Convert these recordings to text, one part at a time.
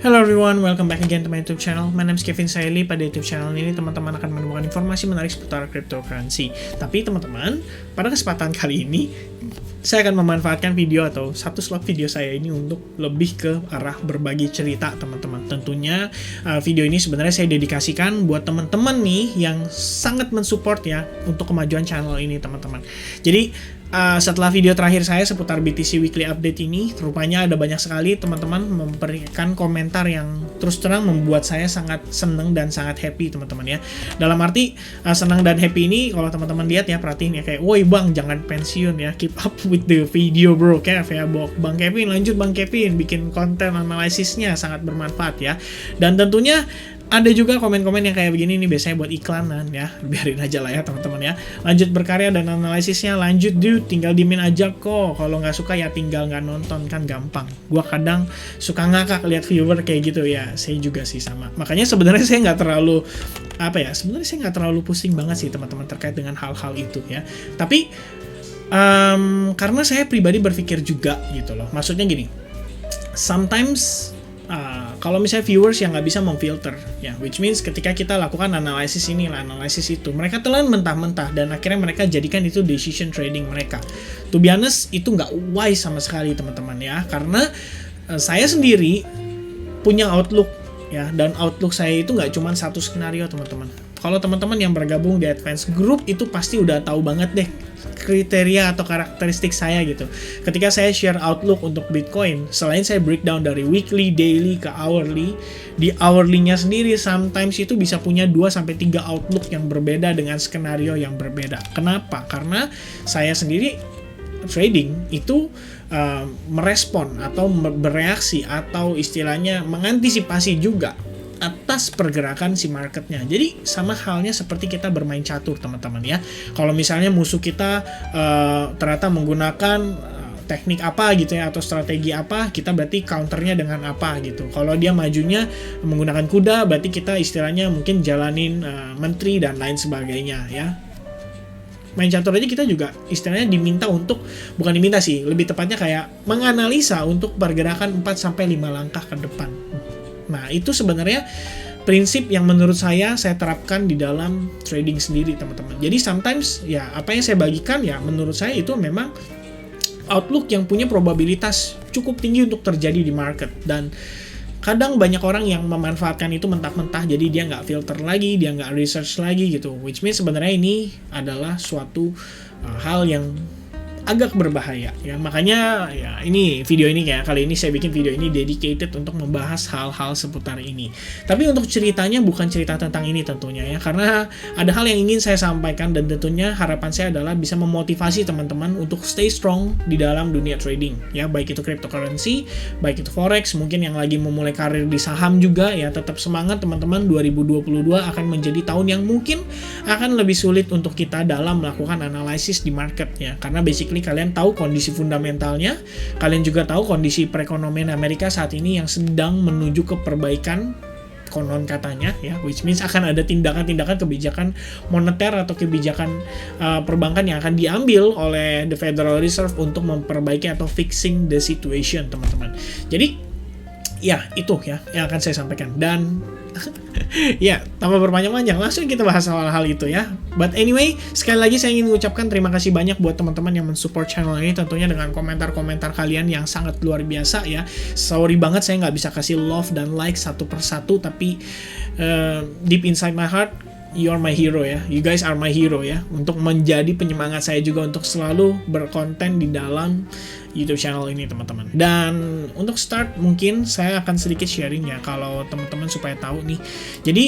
Hello everyone, welcome back again to my YouTube channel. My name is Kevin Saili. Pada YouTube channel ini teman-teman akan menemukan informasi menarik seputar cryptocurrency. Tapi teman-teman, pada kesempatan kali ini saya akan memanfaatkan video atau satu slot video saya ini untuk lebih ke arah berbagi cerita teman-teman. Tentunya video ini sebenarnya saya dedikasikan buat teman-teman nih yang sangat mensupport ya untuk kemajuan channel ini teman-teman. Jadi setelah video terakhir saya seputar BTC Weekly Update ini, rupanya ada banyak sekali teman-teman memberikan komentar yang terus terang membuat saya sangat seneng dan sangat happy teman-teman ya. Dalam arti senang dan happy ini kalau teman-teman lihat ya, perhatiin ya, kayak woi bang jangan pensiun ya, keep up with the video bro, kayak ya Bang Kevin, lanjut Bang Kevin bikin konten analisisnya sangat bermanfaat ya. Dan tentunya ada juga komen-komen yang kayak begini nih, biasanya buat iklanan ya, biarin aja lah ya teman-teman ya. Lanjut berkarya dan analisisnya, lanjut dude, tinggal dimin aja kok. Kalau nggak suka ya tinggal nggak nonton, kan gampang. Gua kadang suka ngakak lihat viewer kayak gitu ya, saya juga sih sama. Makanya sebenarnya saya nggak terlalu sebenarnya saya nggak terlalu pusing banget sih teman-teman terkait dengan hal-hal itu ya. Tapi karena saya pribadi berpikir juga gitu loh, maksudnya gini, sometimes kalau misalnya viewers yang nggak bisa memfilter ya, which means ketika kita lakukan analisis ini, analisis itu, mereka telan mentah-mentah dan akhirnya mereka jadikan itu decision trading mereka. To be honest, itu nggak wise sama sekali teman-teman ya, karena saya sendiri punya outlook ya, dan outlook saya itu nggak cuma satu skenario teman-teman. Kalau teman-teman yang bergabung di Advance Group itu pasti udah tahu banget deh kriteria atau karakteristik saya gitu. Ketika saya share outlook untuk Bitcoin, selain saya breakdown dari weekly, daily ke hourly, di hourly-nya sendiri sometimes itu bisa punya 2-3 outlook yang berbeda dengan skenario yang berbeda. Kenapa? Karena saya sendiri trading itu merespon atau bereaksi atau istilahnya mengantisipasi juga atas pergerakan si marketnya. Jadi sama halnya seperti kita bermain catur teman-teman ya. Kalau misalnya musuh kita ternyata menggunakan teknik apa gitu ya, atau strategi apa, kita berarti counternya dengan apa gitu. Kalau dia majunya menggunakan kuda, berarti kita istilahnya mungkin jalanin menteri dan lain sebagainya ya. Main catur aja kita juga istilahnya diminta untuk, bukan diminta sih, lebih tepatnya kayak menganalisa untuk pergerakan 4-5 langkah ke depan. Nah, itu sebenarnya prinsip yang menurut saya terapkan di dalam trading sendiri, teman-teman. Jadi sometimes ya apa yang saya bagikan ya menurut saya itu memang outlook yang punya probabilitas cukup tinggi untuk terjadi di market. Dan kadang banyak orang yang memanfaatkan itu mentah-mentah, jadi dia nggak filter lagi, dia nggak research lagi gitu. Which means sebenarnya ini adalah suatu hal yang agak berbahaya ya. Makanya ya ini video ini kayak kali ini saya bikin video ini dedicated untuk membahas hal-hal seputar ini. Tapi untuk ceritanya bukan cerita tentang ini tentunya ya, karena ada hal yang ingin saya sampaikan dan tentunya harapan saya adalah bisa memotivasi teman-teman untuk stay strong di dalam dunia trading ya, baik itu cryptocurrency, baik itu forex, mungkin yang lagi memulai karir di saham juga ya, tetap semangat teman-teman. 2022 akan menjadi tahun yang mungkin akan lebih sulit untuk kita dalam melakukan analisis di market ya, karena basically kalian tahu kondisi fundamentalnya, kalian juga tahu kondisi perekonomian Amerika saat ini yang sedang menuju ke perbaikan konon katanya ya, which means akan ada tindakan-tindakan kebijakan moneter atau kebijakan perbankan yang akan diambil oleh the Federal Reserve untuk memperbaiki atau fixing the situation teman-teman. Jadi ya itu ya yang akan saya sampaikan. Dan ya tanpa berpanjang-panjang langsung kita bahas hal-hal itu ya. But anyway, sekali lagi saya ingin mengucapkan terima kasih banyak buat teman-teman yang mensupport channel ini, tentunya dengan komentar-komentar kalian yang sangat luar biasa ya. Sorry banget saya nggak bisa kasih love dan like satu persatu, tapi deep inside my heart you are my hero ya, you guys are my hero ya, untuk menjadi penyemangat saya juga untuk selalu berkonten di dalam YouTube channel ini teman-teman. Dan untuk start mungkin saya akan sedikit sharing ya, kalau teman-teman supaya tahu nih. Jadi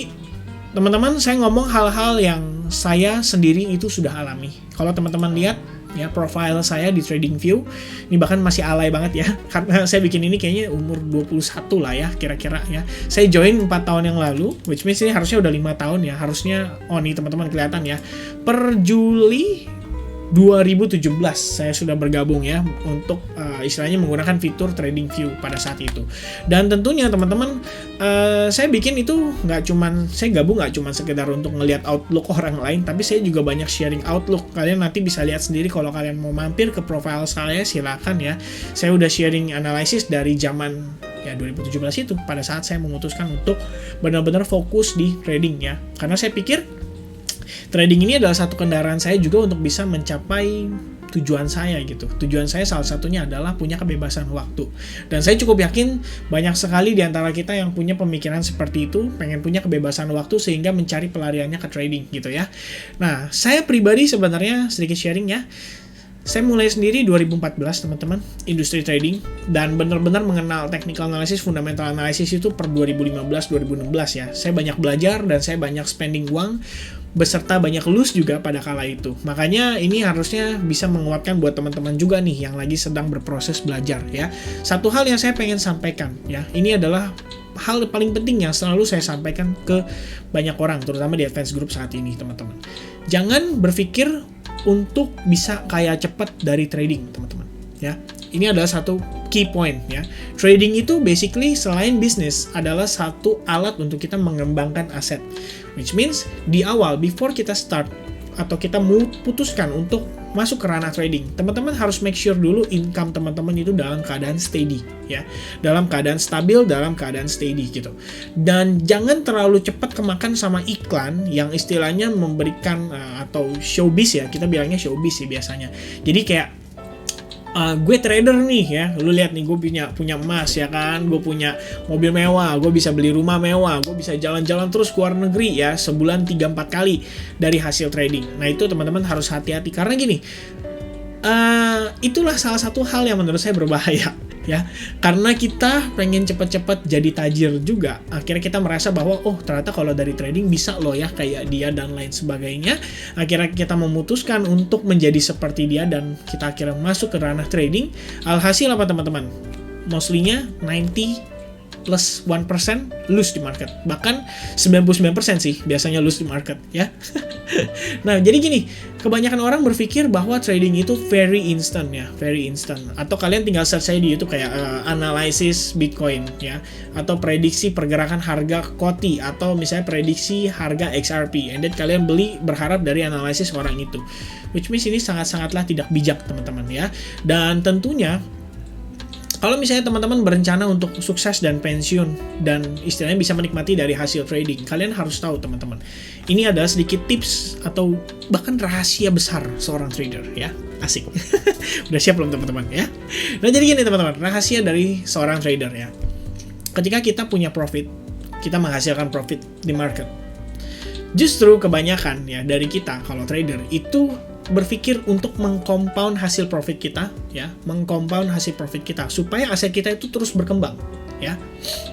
teman-teman, saya ngomong hal-hal yang saya sendiri itu sudah alami. Kalau teman-teman lihat ya profile saya di TradingView, ini bahkan masih alay banget ya, karena saya bikin ini kayaknya umur 21 lah ya kira-kira ya. Saya join 4 tahun yang lalu, which means ini harusnya udah 5 tahun ya, harusnya. Oh nih teman-teman kelihatan ya, per Juli 2017 saya sudah bergabung ya untuk istilahnya menggunakan fitur TradingView pada saat itu. Dan tentunya teman-teman, saya bikin itu saya gabung nggak cuman sekedar untuk ngelihat outlook orang lain, tapi saya juga banyak sharing outlook. Kalian nanti bisa lihat sendiri kalau kalian mau mampir ke profile saya, silakan ya. Saya udah sharing analisis dari zaman ya 2017 itu pada saat saya memutuskan untuk benar-benar fokus di trading ya. Karena saya pikir trading ini adalah satu kendaraan saya juga untuk bisa mencapai tujuan saya gitu. Tujuan saya salah satunya adalah punya kebebasan waktu. Dan saya cukup yakin banyak sekali di antara kita yang punya pemikiran seperti itu, pengen punya kebebasan waktu sehingga mencari pelariannya ke trading gitu ya. Nah, saya pribadi sebenarnya sedikit sharing ya. Saya mulai sendiri 2014 teman-teman, industri trading, dan benar-benar mengenal technical analysis, fundamental analysis itu per 2015-2016 ya. Saya banyak belajar dan saya banyak spending uang, beserta banyak lose juga pada kala itu. Makanya ini harusnya bisa menguatkan buat teman-teman juga nih yang lagi sedang berproses belajar ya. Satu hal yang saya pengen sampaikan ya, ini adalah hal paling penting yang selalu saya sampaikan ke banyak orang, terutama di advance group saat ini teman-teman. Jangan berpikir untuk bisa kaya cepat dari trading teman-teman ya. Ini adalah satu key point ya. Trading itu basically selain bisnis adalah satu alat untuk kita mengembangkan aset. Which means di awal before kita start atau kita putuskan untuk masuk ke ranah trading, teman-teman harus make sure dulu income teman-teman itu dalam keadaan steady ya. Dalam keadaan stabil, dalam keadaan steady gitu. Dan jangan terlalu cepat kemakan sama iklan yang istilahnya memberikan atau showbiz ya. Kita bilangnya showbiz sih biasanya. Jadi kayak gue trader nih ya, lu lihat nih gue punya emas ya kan, gue punya mobil mewah, gue bisa beli rumah mewah, gue bisa jalan-jalan terus ke luar negeri ya, sebulan 3-4 kali dari hasil trading. Nah itu teman-teman harus hati-hati karena gini, itulah salah satu hal yang menurut saya berbahaya ya, karena kita pengen cepet-cepet jadi tajir juga, akhirnya kita merasa bahwa oh ternyata kalau dari trading bisa loh ya kayak dia dan lain sebagainya. Akhirnya kita memutuskan untuk menjadi seperti dia dan kita akhirnya masuk ke ranah trading. Alhasil apa teman-teman? Mostly-nya 90 plus 1% lose di market, bahkan 99% sih biasanya lose di market ya. Nah jadi gini, kebanyakan orang berpikir bahwa trading itu very instant ya, very instant. Atau kalian tinggal search saya di YouTube kayak analysis Bitcoin ya, atau prediksi pergerakan harga KOTI, atau misalnya prediksi harga XRP, and then kalian beli berharap dari analisis orang itu. Which means ini sangat-sangatlah tidak bijak teman-teman ya. Dan tentunya kalau misalnya teman-teman berencana untuk sukses dan pensiun dan istilahnya bisa menikmati dari hasil trading, kalian harus tahu teman-teman, ini adalah sedikit tips atau bahkan rahasia besar seorang trader ya. Asik. Udah siap belum teman-teman ya? Nah jadi gini teman-teman, rahasia dari seorang trader ya. Ketika kita punya profit, kita menghasilkan profit di market. Justru kebanyakan ya dari kita kalau trader itu berpikir untuk mengcompound hasil profit kita ya, mengcompound hasil profit kita supaya aset kita itu terus berkembang ya.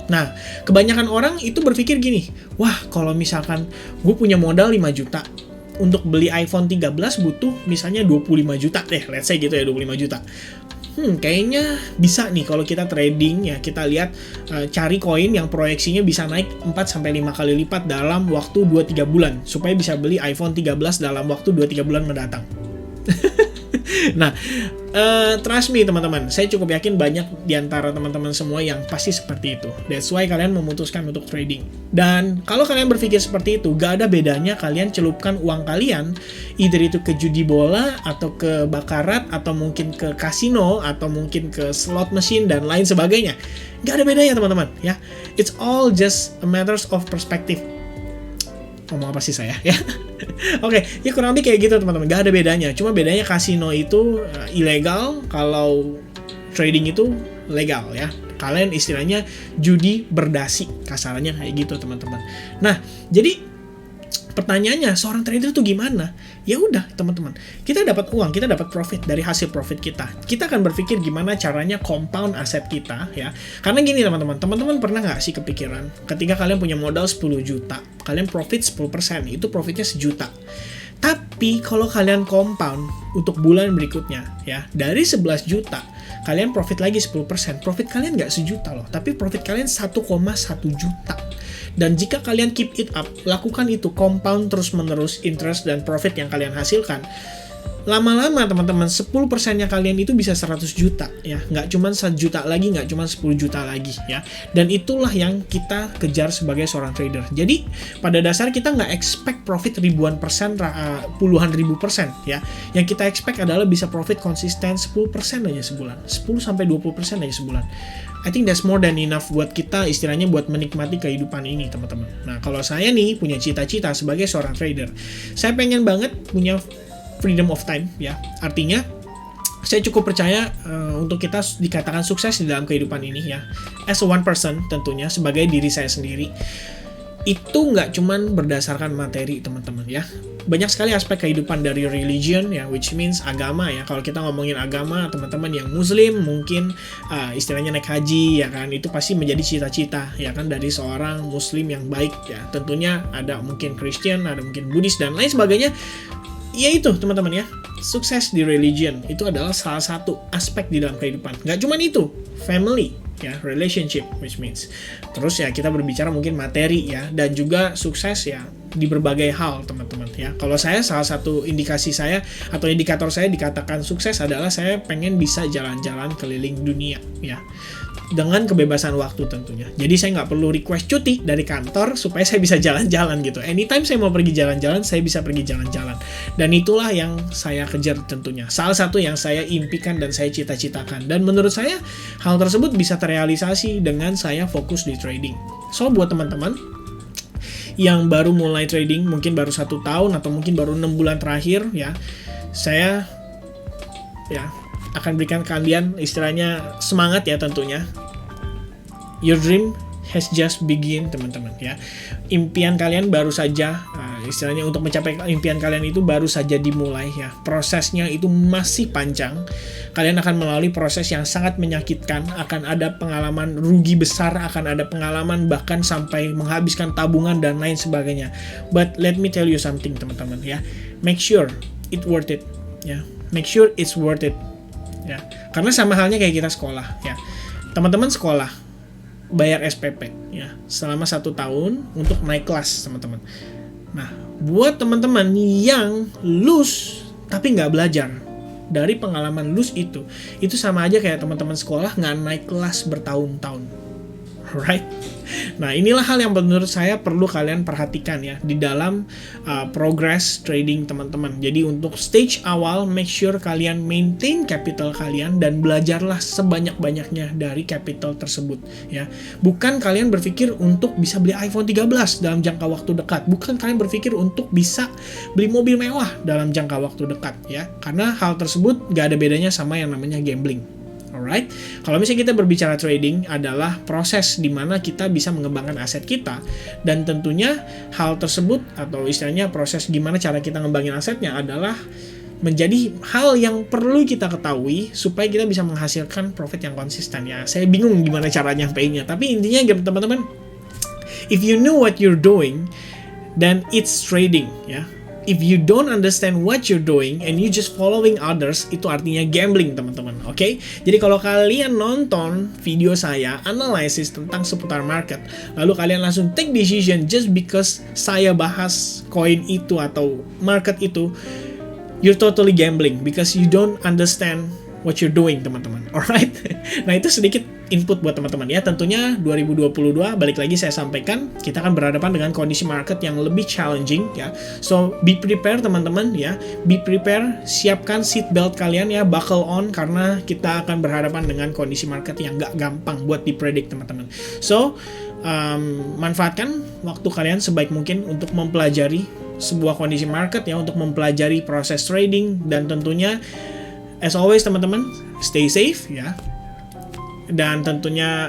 Nah, kebanyakan orang itu berpikir gini, wah kalau misalkan gue punya modal 5 juta untuk beli iPhone 13 butuh misalnya 25 juta deh, let's say gitu ya, 25 juta. Kayaknya bisa nih kalau kita trading ya, kita lihat cari koin yang proyeksinya bisa naik 4-5 kali lipat dalam waktu 2-3 bulan supaya bisa beli iPhone 13 dalam waktu 2-3 bulan mendatang. Nah, trust me teman-teman, saya cukup yakin banyak diantara teman-teman semua yang pasti seperti itu. That's why kalian memutuskan untuk trading. Dan kalau kalian berpikir seperti itu, gak ada bedanya kalian celupkan uang kalian, either itu ke judi bola, atau ke bakarat, atau mungkin ke kasino, atau mungkin ke slot machine, dan lain sebagainya. Gak ada bedanya teman-teman ya. It's all just a matter of perspective. Ngomong apa sih saya ya? Oke, ya kurang lebih kayak gitu teman-teman. Gak ada bedanya. Cuma bedanya kasino itu ilegal, kalau trading itu legal ya. Kalian istilahnya judi berdasi, kasarannya kayak gitu teman-teman. Nah, jadi pertanyaannya seorang trader tuh gimana? Ya udah teman-teman, kita dapat uang, kita dapat profit dari hasil profit kita. Kita akan berpikir gimana caranya compound aset kita ya. Karena gini teman-teman, teman-teman pernah nggak sih kepikiran ketika kalian punya modal 10 juta, kalian profit 10%, itu profitnya 1 juta. Tapi kalau kalian compound untuk bulan berikutnya ya, dari 11 juta kalian profit lagi 10%, profit kalian nggak 1 juta loh, tapi profit kalian 1,1 juta. Dan jika kalian keep it up, lakukan itu, compound terus-menerus interest dan profit yang kalian hasilkan, lama-lama teman-teman 10%-nya kalian itu bisa 100 juta ya, nggak cuma 1 juta lagi, nggak cuma 10 juta lagi ya. Dan itulah yang kita kejar sebagai seorang trader. Jadi pada dasar kita nggak expect profit ribuan persen, puluhan ribu persen ya. Yang kita expect adalah bisa profit konsisten 10% aja sebulan, 10-20% aja sebulan. I think that's more than enough buat kita istilahnya buat menikmati kehidupan ini teman-teman. Nah kalau saya nih punya cita-cita sebagai seorang trader, saya pengen banget punya freedom of time ya, artinya saya cukup percaya untuk kita dikatakan sukses di dalam kehidupan ini ya, as a one person tentunya sebagai diri saya sendiri, itu nggak cuman berdasarkan materi teman-teman ya. Banyak sekali aspek kehidupan dari religion ya, which means agama ya. Kalau kita ngomongin agama, teman-teman yang muslim mungkin istilahnya naik haji ya kan, itu pasti menjadi cita-cita ya kan dari seorang muslim yang baik ya. Tentunya ada mungkin Christian, ada mungkin Buddhis dan lain sebagainya. Ya itu teman-teman ya, sukses di religion itu adalah salah satu aspek di dalam kehidupan. Nggak cuma itu, family ya, relationship, which means terus ya kita berbicara mungkin materi ya, dan juga sukses ya di berbagai hal teman-teman ya. Kalau saya salah satu indikasi saya atau indikator saya dikatakan sukses adalah saya pengen bisa jalan-jalan keliling dunia ya, dengan kebebasan waktu tentunya. Jadi saya nggak perlu request cuti dari kantor supaya saya bisa jalan-jalan gitu. Anytime saya mau pergi jalan-jalan, saya bisa pergi jalan-jalan. Dan itulah yang saya kejar tentunya. Salah satu yang saya impikan dan saya cita-citakan. Dan menurut saya, hal tersebut bisa terrealisasi dengan saya fokus di trading. So, buat teman-teman yang baru mulai trading, mungkin baru 1 tahun atau mungkin baru 6 bulan terakhir ya, saya ya akan berikan kalian istilahnya semangat ya tentunya. Your dream has just begin teman-teman ya. Impian kalian baru saja istilahnya untuk mencapai impian kalian itu baru saja dimulai ya. Prosesnya itu masih panjang. Kalian akan melalui proses yang sangat menyakitkan, akan ada pengalaman rugi besar, akan ada pengalaman bahkan sampai menghabiskan tabungan dan lain sebagainya. But let me tell you something teman-teman ya. Make sure it worth it ya. Make sure it's worth it. Ya, karena sama halnya kayak kita sekolah ya, teman-teman sekolah bayar SPP ya selama 1 tahun untuk naik kelas teman-teman. Nah buat teman-teman yang lulus tapi nggak belajar dari pengalaman lulus itu sama aja kayak teman-teman sekolah nggak naik kelas bertahun-tahun, right? Nah inilah hal yang menurut saya perlu kalian perhatikan ya di dalam progress trading teman-teman. Jadi untuk stage awal, make sure kalian maintain capital kalian dan belajarlah sebanyak-banyaknya dari capital tersebut ya. Bukan kalian berpikir untuk bisa beli iPhone 13 dalam jangka waktu dekat. Bukan kalian berpikir untuk bisa beli mobil mewah dalam jangka waktu dekat ya. Karena hal tersebut gak ada bedanya sama yang namanya gambling. Alright, kalau misalnya kita berbicara trading adalah proses di mana kita bisa mengembangkan aset kita, dan tentunya hal tersebut atau istilahnya proses gimana cara kita ngembangin asetnya adalah menjadi hal yang perlu kita ketahui supaya kita bisa menghasilkan profit yang konsisten ya. Saya bingung gimana cara nyampeinnya, tapi intinya teman-teman, if you know what you're doing, then it's trading ya. If you don't understand what you're doing and you just following others, itu artinya gambling teman-teman, oke? Jadi kalau kalian nonton video saya, analisis tentang seputar market, lalu kalian langsung take decision just because saya bahas koin itu atau market itu, you're totally gambling because you don't understand what you're doing teman-teman, alright? Nah itu sedikit input buat teman-teman ya. Tentunya 2022 balik lagi saya sampaikan kita akan berhadapan dengan kondisi market yang lebih challenging ya. So be prepared teman-teman ya, be prepare, siapkan seat belt kalian ya, buckle on karena kita akan berhadapan dengan kondisi market yang gak gampang buat dipredik teman-teman. So manfaatkan waktu kalian sebaik mungkin untuk mempelajari sebuah kondisi market ya, untuk mempelajari proses trading, dan tentunya as always teman-teman, stay safe ya. Dan tentunya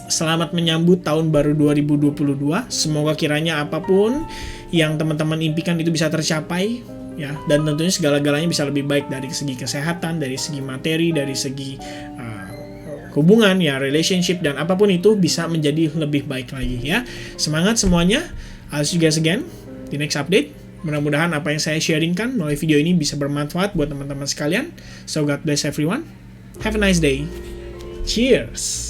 selamat menyambut tahun baru 2022. Semoga kiranya apapun yang teman-teman impikan itu bisa tercapai ya. Dan tentunya segala-galanya bisa lebih baik dari segi kesehatan, dari segi materi, dari segi hubungan ya, relationship, dan apapun itu bisa menjadi lebih baik lagi ya. Semangat semuanya. I'll see you guys again di next update. Mudah-mudahan apa yang saya sharingkan melalui video ini bisa bermanfaat buat teman-teman sekalian. So God bless everyone. Have a nice day. Cheers.